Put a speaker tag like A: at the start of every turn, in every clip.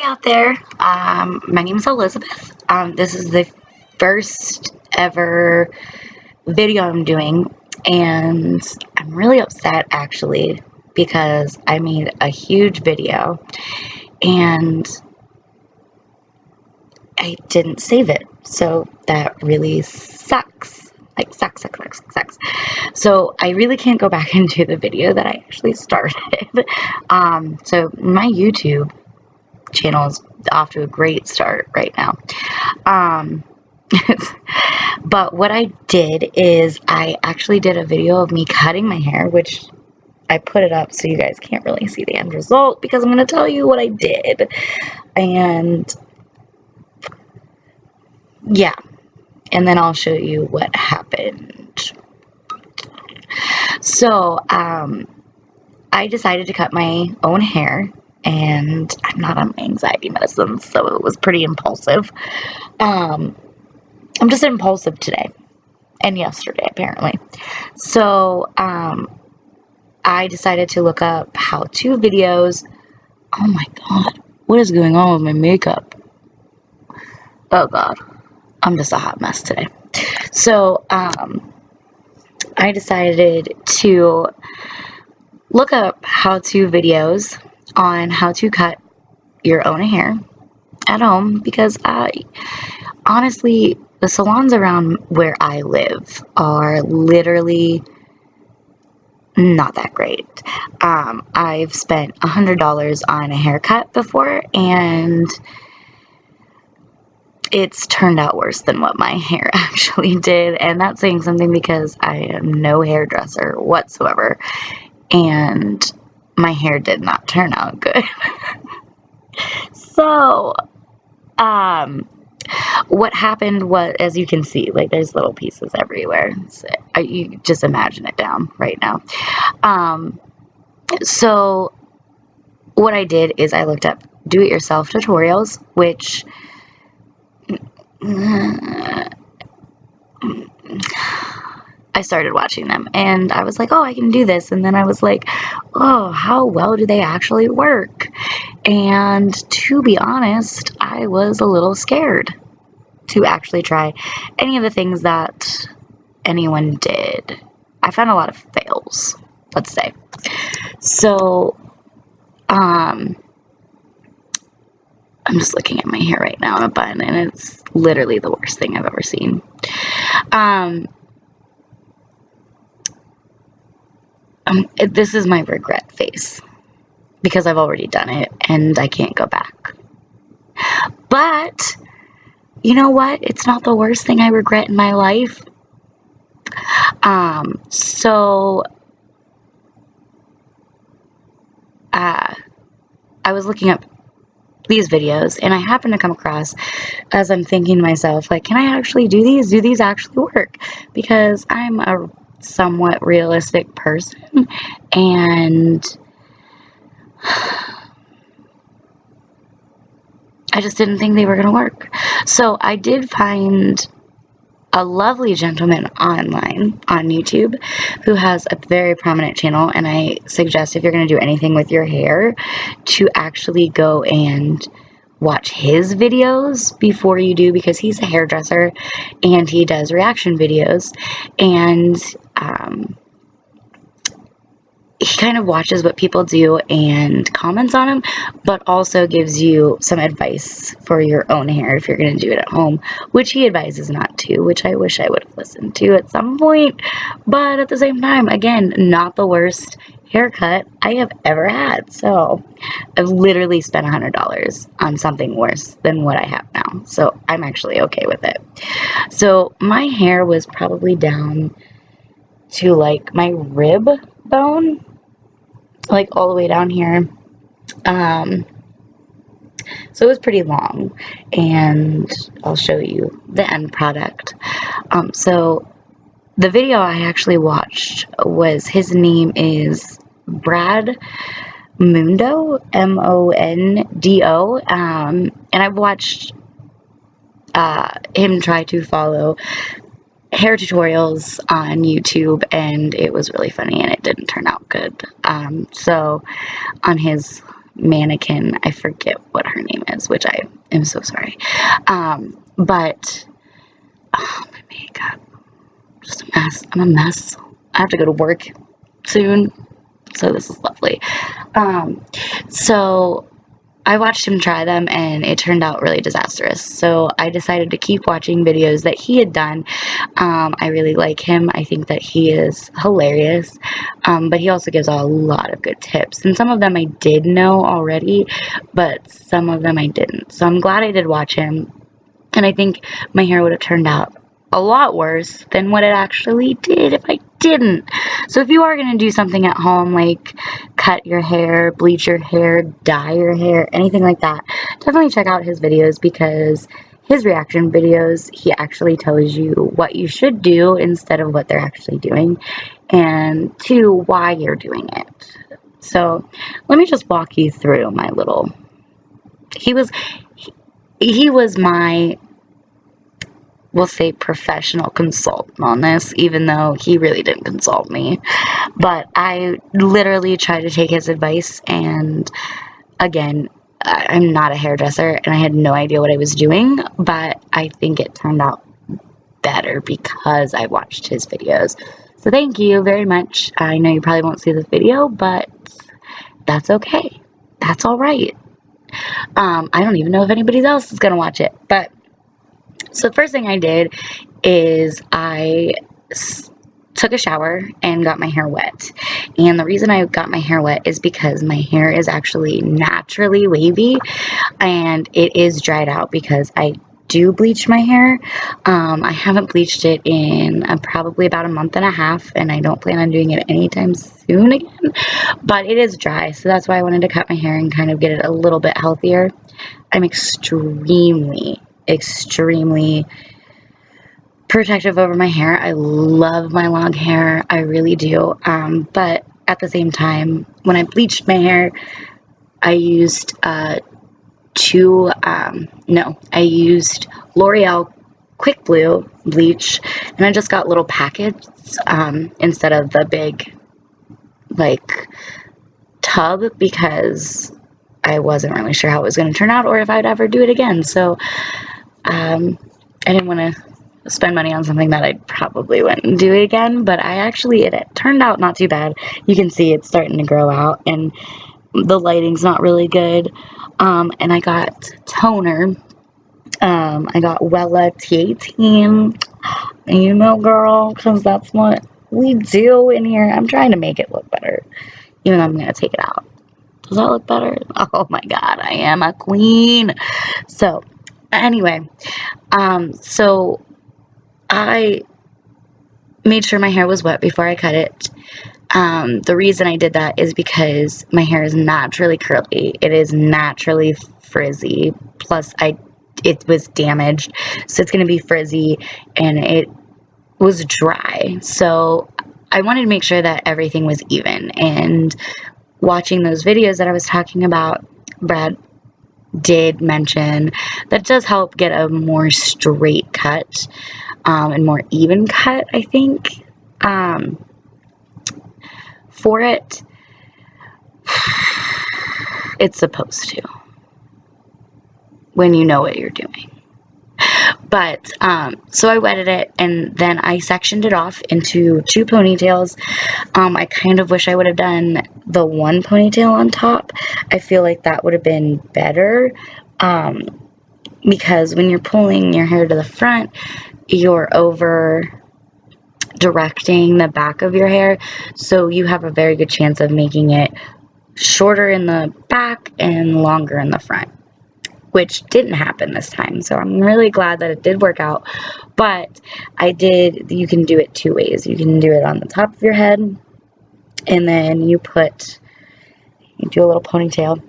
A: out there. My name is Elizabeth. This is the first ever video I'm doing, and I'm really upset actually because I made a huge video and I didn't save it, so that really sucks. Like, sucks. So I really can't go back into the video that I actually started. So my YouTube channel is off to a great start right now. But what I did is I actually did a video of me cutting my hair, which I put it up so you guys can't really see the end result because I'm going to tell you what I did. And yeah, and then I'll show you what happened. So I decided to cut my own hair, and I'm not on my anxiety medicine, so it was pretty impulsive. I'm just impulsive today and yesterday apparently. So I decided to look up how-to videos. Oh my god, what is going on with my makeup? Oh god, I'm just a hot mess today. So I decided to look up how-to videos on how to cut your own hair at home because honestly, the salons around where I live are literally not that great. I've spent $100 on a haircut before, and it's turned out worse than what my hair actually did, and that's saying something because I am no hairdresser whatsoever, and my hair did not turn out good. So, what happened was, as you can see, like, there's little pieces everywhere. So, you just imagine it down right now. So what I did is I looked up do-it-yourself tutorials, which I started watching them, and I was like, oh, I can do this. And then I was like, oh, how well do they actually work? And to be honest, I was a little scared to actually try any of the things that anyone did. I found a lot of fails, let's say. So, I'm just looking at my hair right now in a bun, and it's literally the worst thing I've ever seen. This is my regret face because I've already done it and I can't go back. But you know what? It's not the worst thing I regret in my life. So I was looking up these videos, and I happened to come across, as I'm thinking to myself, like, can I actually do these? Do these actually work? Because I'm a somewhat realistic person, and I just didn't think they were going to work. So I did find a lovely gentleman online on YouTube who has a very prominent channel, and I suggest if you're going to do anything with your hair to actually go and watch his videos before you do, because he's a hairdresser and he does reaction videos, and he kind of watches what people do and comments on them, but also gives you some advice for your own hair if you're going to do it at home, which he advises not to, which I wish I would have listened to at some point. But at the same time, again, not the worst haircut I have ever had. So I've literally spent $100 on something worse than what I have now. So I'm actually okay with it. So my hair was probably down to like my rib bone, like all the way down here. So it was pretty long, and I'll show you the end product. So the video I actually watched was, his name is Brad Mondo, M-O-N-D-O, and I've watched him try to follow hair tutorials on YouTube, and it was really funny, and it didn't turn out good. So on his mannequin. I forget what her name is, which I am so sorry. But, oh, my makeup. Just a mess. I'm a mess. I have to go to work soon, so this is lovely. So I watched him try them, and it turned out really disastrous. So I decided to keep watching videos that he had done. I really like him. I think that he is hilarious. But he also gives a lot of good tips. And some of them I did know already, but some of them I didn't. So I'm glad I did watch him. And I think my hair would have turned out a lot worse than what it actually did if I didn't. So if you are going to do something at home, like cut your hair, bleach your hair, dye your hair, anything like that, definitely check out his videos, because his reaction videos, he actually tells you what you should do instead of what they're actually doing, and two, why you're doing it. So let me just walk you through my little, he was my, we'll say, professional consultant on this, even though he really didn't consult me. But I literally tried to take his advice, and again, I'm not a hairdresser, and I had no idea what I was doing, but I think it turned out better because I watched his videos. So thank you very much. I know you probably won't see this video, but that's okay. That's all right. I don't even know if anybody else is going to watch it, but so the first thing I did is I took a shower and got my hair wet. And the reason I got my hair wet is because my hair is actually naturally wavy, and it is dried out because I do bleach my hair. I haven't bleached it in probably about a month and a half, and I don't plan on doing it anytime soon again, but it is dry, so that's why I wanted to cut my hair and kind of get it a little bit healthier. I'm extremely protective over my hair. I love my long hair. I really do. But at the same time, when I bleached my hair, I used I used L'Oreal Quick Blue bleach, and I just got little packets instead of the big, like, tub, because I wasn't really sure how it was going to turn out or if I'd ever do it again. So I didn't want to spend money on something that I probably wouldn't do it again, but it turned out not too bad. You can see it's starting to grow out, and the lighting's not really good. And I got toner. I got Wella T18. You know, girl, because that's what we do in here. I'm trying to make it look better, even though I'm going to take it out. Does that look better? Oh my god, I am a queen. So anyway, so I made sure my hair was wet before I cut it. The reason I did that is because my hair is naturally curly. It is naturally frizzy. Plus, it was damaged, so it's going to be frizzy, and it was dry. So I wanted to make sure that everything was even. And watching those videos that I was talking about, Brad did mention that it does help get a more straight cut and more even cut, I think, for it. It's supposed to, when you know what you're doing. But so I wetted it, and then I sectioned it off into 2 ponytails. I kind of wish I would have done the 1 ponytail on top. I feel like that would have been better, because when you're pulling your hair to the front, you're over directing the back of your hair, so you have a very good chance of making it shorter in the back and longer in the front, which didn't happen this time. So I'm really glad that it did work out. But you can do it 2 ways. You can do it on the top of your head, and then you do a little ponytail,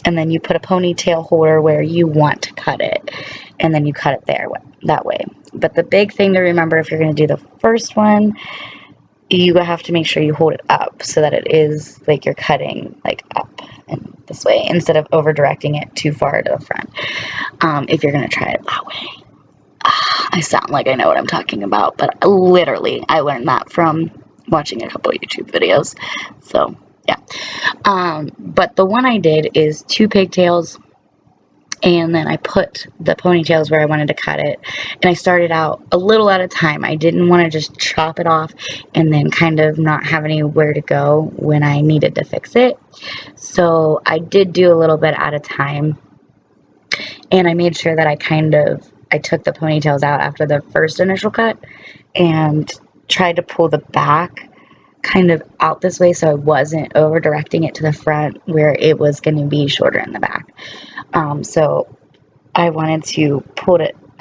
A: and then you put a ponytail holder where you want to cut it, and then you cut it that way. But the big thing to remember, if you're going to do the first one, you have to make sure you hold it up so that it is like you're cutting like up and this way, instead of over directing it too far to the front, if you're going to try it that way. I sound like I know what I'm talking about, but literally I learned that from watching a couple of YouTube videos. So yeah. But the one I did is 2 pigtails, and then I put the ponytails where I wanted to cut it, and I started out a little at a time. I didn't want to just chop it off and then kind of not have anywhere to go when I needed to fix it. So I did do a little bit at a time, and I made sure that I took the ponytails out after the first initial cut and tried to pull the back kind of out this way so I wasn't over directing it to the front where it was going to be shorter in the back. So I wanted to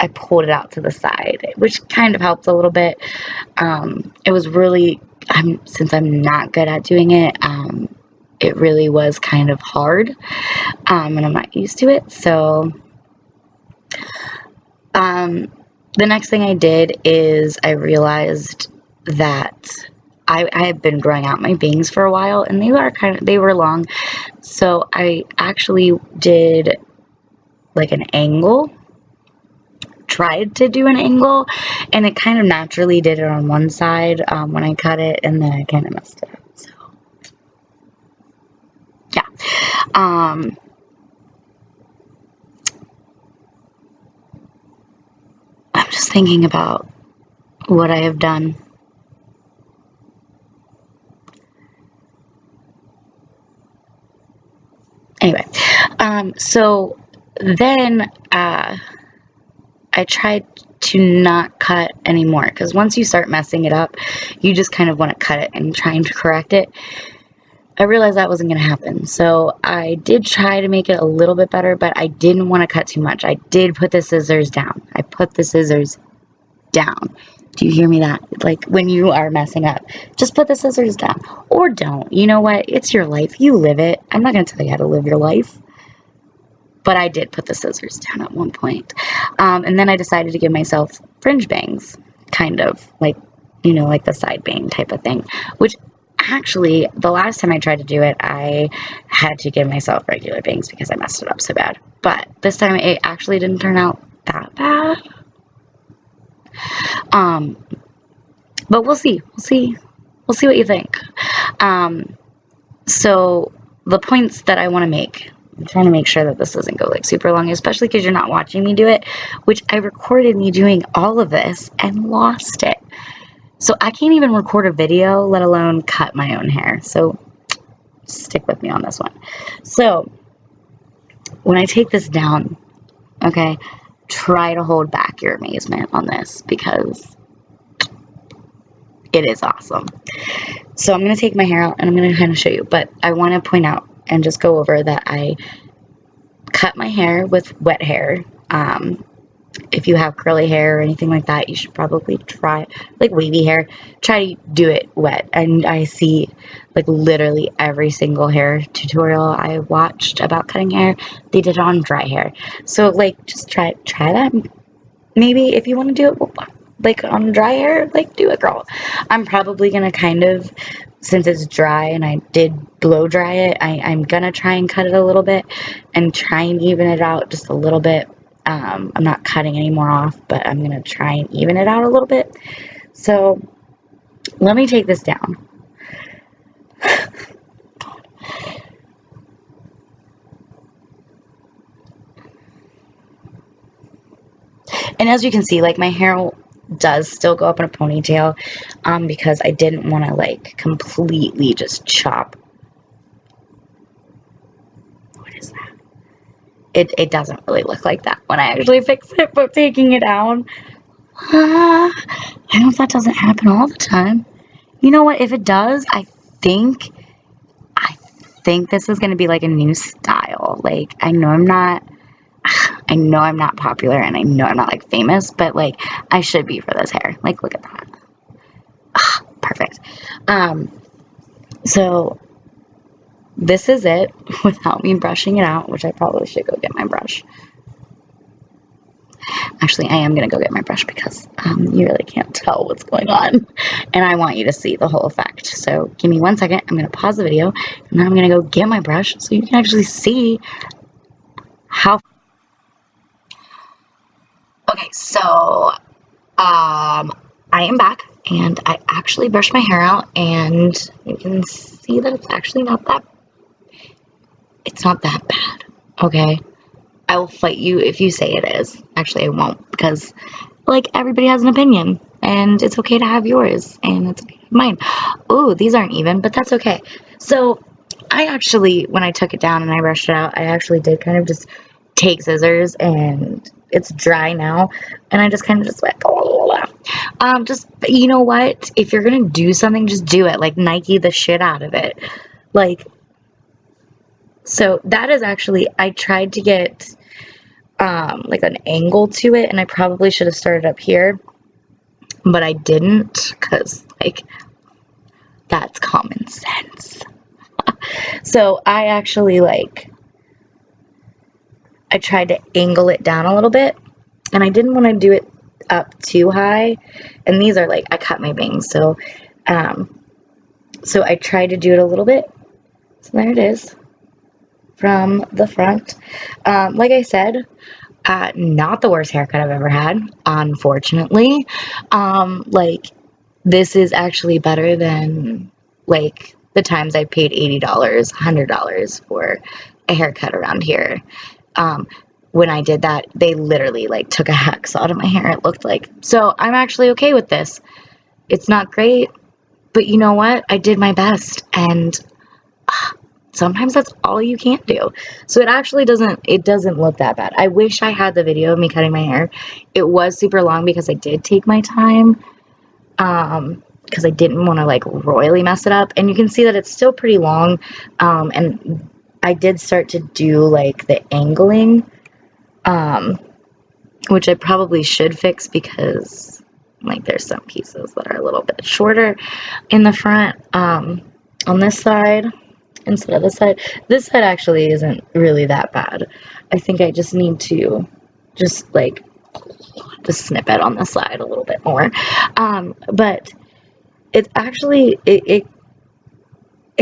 A: I pulled it out to the side, which kind of helped a little bit. It was really, since I'm not good at doing it, it really was kind of hard, and I'm not used to it. So the next thing I did is I realized that I had been growing out my bangs for a while, and they were long. So I actually did like an angle, tried to do an angle, and it kind of naturally did it on one side when I cut it, and then I kind of messed it up. So yeah. I'm just thinking about what I have done. Anyway, so then I tried to not cut anymore, because once you start messing it up, you just kind of want to cut it and trying to correct it. I realized that wasn't going to happen, so I did try to make it a little bit better, but I didn't want to cut too much. I did put the scissors down. I put the scissors down. Do you hear me? That, like, when you are messing up, just put the scissors down, or don't. You know what? It's your life. You live it. I'm not going to tell you how to live your life. But I did put the scissors down at one point. And then I decided to give myself fringe bangs, kind of like, you know, like the side bang type of thing, which actually the last time I tried to do it, I had to give myself regular bangs because I messed it up so bad. But this time it actually didn't turn out that bad. But we'll see. We'll see what you think. So the points that I want to make, I'm trying to make sure that this doesn't go like super long, especially because you're not watching me do it, which I recorded me doing all of this and lost it. So I can't even record a video, let alone cut my own hair. So stick with me on this one. So when I take this down, okay, try to hold back your amazement on this because it is awesome. So I'm going to take my hair out and I'm going to kind of show you, but I want to point out and just go over that I cut my hair with wet hair. If you have curly hair or anything like that, you should probably try, like wavy hair, try to do it wet. And I see like literally every single hair tutorial I watched about cutting hair, they did it on dry hair. So like just try that. Maybe if you want to do it like on dry hair, like do it, girl. I'm probably going to kind of, since it's dry and I did blow dry it, I'm going to try and cut it a little bit and try and even it out just a little bit. I'm not cutting any more off, but I'm going to try and even it out a little bit. So let me take this down. And as you can see, like my hair does still go up in a ponytail because I didn't want to like completely just chop. What is that? It doesn't really look like that when I actually fix it, but taking it down, I hope that doesn't happen all the time. You know what? If it does, I think this is going to be like a new style. Like I know I'm not popular and I know I'm not like famous, but like I should be for this hair. Like look at that. Perfect. So this is it without me brushing it out, which I probably should go get my brush. Actually, I am going to go get my brush because you really can't tell what's going on. And I want you to see the whole effect. So give me 1 second. I'm going to pause the video and then I'm going to go get my brush so you can actually see how. Okay, so I am back and I actually brushed my hair out and you can see that it's actually not that It's not that bad, okay? I will fight you if you say it is. Actually, I won't, because, like, everybody has an opinion, and it's okay to have yours, and it's okay to have mine. Oh, these aren't even, but that's okay. So, I actually, when I took it down and I brushed it out, I actually did kind of just take scissors, and it's dry now, and I just kind of just went, just, you know what? If you're gonna do something, just do it. Like, Nike the shit out of it. Like, so that is actually, I tried to get like an angle to it, and I probably should have started up here, but I didn't, because like that's common sense. So I actually I tried to angle it down a little bit, and I didn't want to do it up too high, and these are like, I cut my bangs, so so I tried to do it a little bit. So there it is from the front. Like I said, not the worst haircut I've ever had, unfortunately. Like, this is actually better than, like, the times I paid $80, $100 for a haircut around here. When I did that, they literally, like, took a hacksaw to my hair, it looked like. So, I'm actually okay with this. It's not great, but you know what? I did my best, and sometimes that's all you can do. So it actually doesn't look that bad. I wish I had the video of me cutting my hair. It was super long because I did take my time, because I didn't want to like royally mess it up. And you can see that it's still pretty long, and I did start to do like the angling, which I probably should fix, because like there's some pieces that are a little bit shorter in the front, on this side instead of this side. This side actually isn't really that bad. I think I just need to just snip it on the side a little bit more. But it's actually, it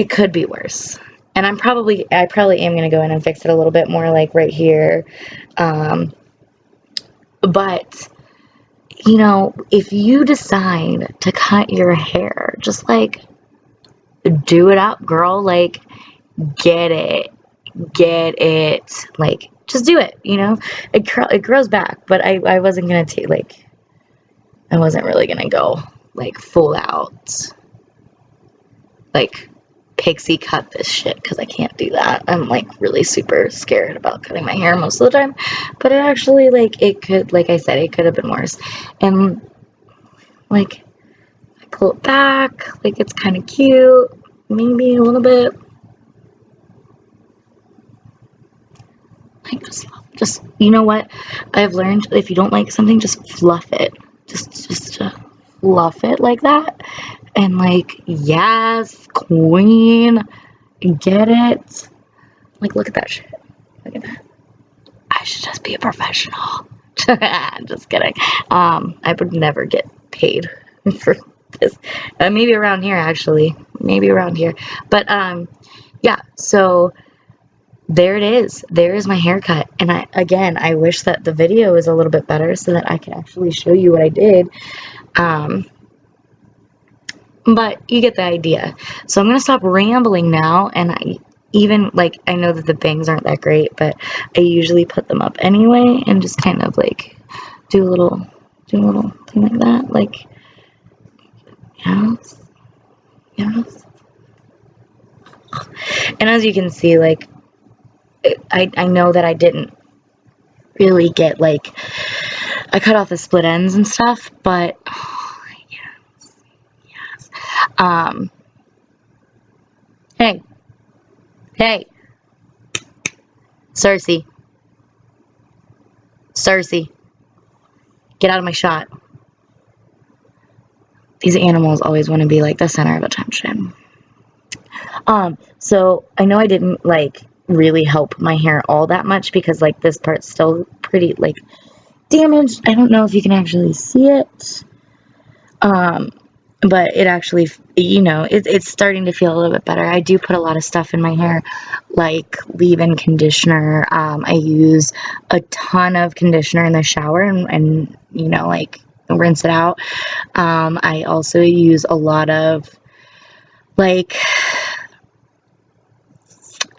A: could be worse. And I probably am going to go in and fix it a little bit more, like right here. But, you know, if you decide to cut your hair, just like, do it up, girl. Like, get it, like, just do it, you know. It grows back, but I wasn't gonna take, like, I wasn't really gonna go like full out like pixie cut this shit, because I can't do that. I'm like really super scared about cutting my hair most of the time, but it actually, like, it could, like I said, it could have been worse. And like, I pull it back, like, it's kind of cute, maybe a little bit. Like, just, you know what? I've learned, if you don't like something, just fluff it. Just fluff it like that. And like, yes, queen. Get it? Like, look at that shit. Look at that. I should just be a professional. Just kidding. I would never get paid for this. Maybe around here, actually. Maybe around here. But, yeah, so there it is. There is my haircut. And I wish that the video was a little bit better so that I could actually show you what I did. But you get the idea. So I'm going to stop rambling now. And I know that the bangs aren't that great, but I usually put them up anyway and just kind of like do a little thing like that. Like, yes. Yes. And as you can see, like, I know that I didn't really get, like, I cut off the split ends and stuff, but, oh, yes, hey, Cersei, get out of my shot. These animals always want to be, like, the center of attention. So I know I didn't, like, really help my hair all that much, because, like, this part's still pretty, like, damaged. I don't know if you can actually see it, but it actually, you know, it's starting to feel a little bit better. I do put a lot of stuff in my hair, like leave-in conditioner. I use a ton of conditioner in the shower, and you know, like, rinse it out. I also use a lot of, like,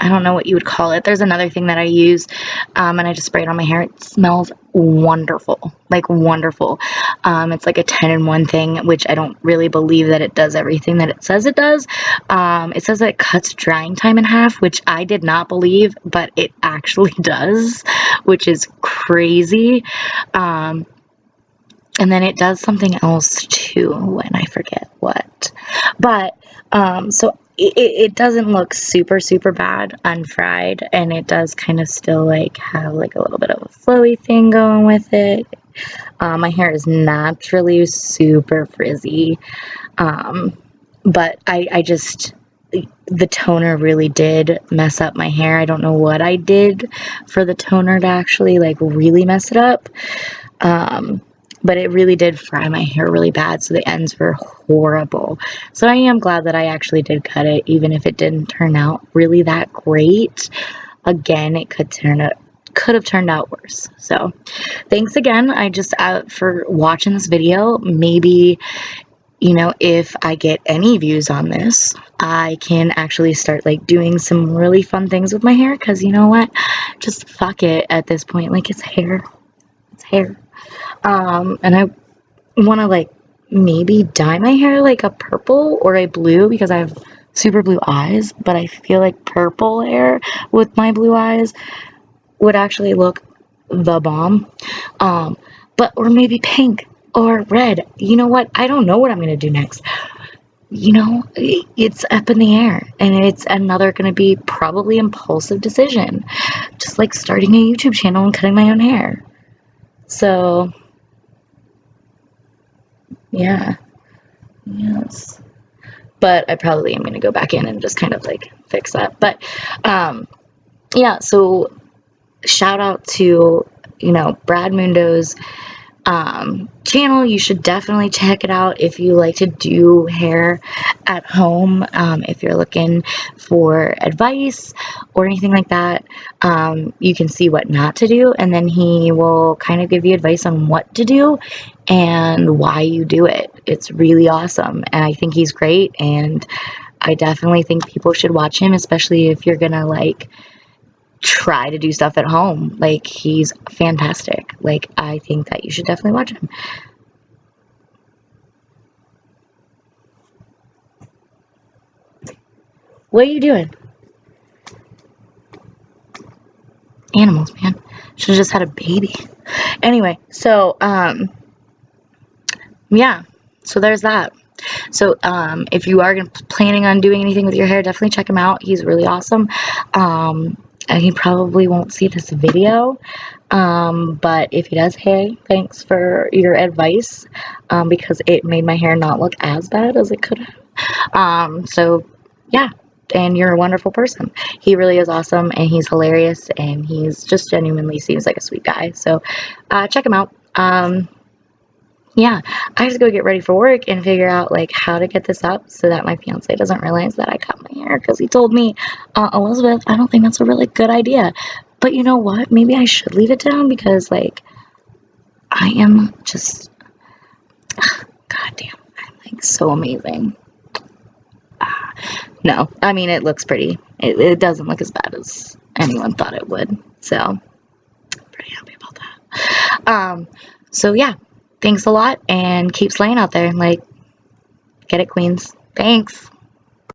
A: I don't know what you would call it. There's another thing that I use, and I just spray it on my hair. It smells wonderful, like wonderful. It's like a 10-in-1 thing, which I don't really believe that it does everything that it says it does. It says that it cuts drying time in half, which I did not believe, but it actually does, which is crazy. And then it does something else too, and I forget what. But, so it doesn't look super, super bad unfried, and it does kind of still, like, have, like, a little bit of a flowy thing going with it. My hair is naturally super frizzy, but I just, the toner really did mess up my hair. I don't know what I did for the toner to actually, like, really mess it up. But it really did fry my hair really bad, so the ends were horrible. So I am glad that I actually did cut it, even if it didn't turn out really that great. Again, it could have turned out worse. So thanks again, for watching this video. Maybe, you know, if I get any views on this, I can actually start, like, doing some really fun things with my hair, because you know what, just fuck it at this point. Like, it's hair. And I want to, like, maybe dye my hair like a purple or a blue, because I have super blue eyes, but I feel like purple hair with my blue eyes would actually look the bomb. Or maybe pink or red. You know what? I don't know what I'm going to do next. You know, it's up in the air, and it's another going to be probably impulsive decision, just like starting a YouTube channel and cutting my own hair. So yeah, yes, but I probably am going to go back in and just kind of, like, fix that. But yeah, so shout out to, you know, Brad Mundo's channel. You should definitely check it out if you like to do hair at home. If you're looking for advice or anything like that, you can see what not to do, and then he will kind of give you advice on what to do and why you do it. It's really awesome, and I think he's great, and I definitely think people should watch him, especially if you're gonna, like, try to do stuff at home. Like, he's fantastic. Like, I think that you should definitely watch him. What are you doing? Animals, man. Should have just had a baby. Anyway, so yeah, so there's that. So if you are planning on doing anything with your hair, definitely check him out. He's really awesome. And he probably won't see this video, but if he does, hey, thanks for your advice, because it made my hair not look as bad as it could have. So yeah, and you're a wonderful person. He really is awesome, and he's hilarious, and he's just genuinely seems like a sweet guy. So check him out. Yeah, I have to go get ready for work and figure out, like, how to get this up so that my fiance doesn't realize that I cut my hair, because he told me, Elizabeth, I don't think that's a really good idea. But you know what? Maybe I should leave it to him, because, like, I am just, goddamn, I'm, like, so amazing. No, I mean, it looks pretty. It doesn't look as bad as anyone thought it would. So, I'm pretty happy about that. So yeah. Thanks a lot, and keep slaying out there. Like, get it, queens. Thanks.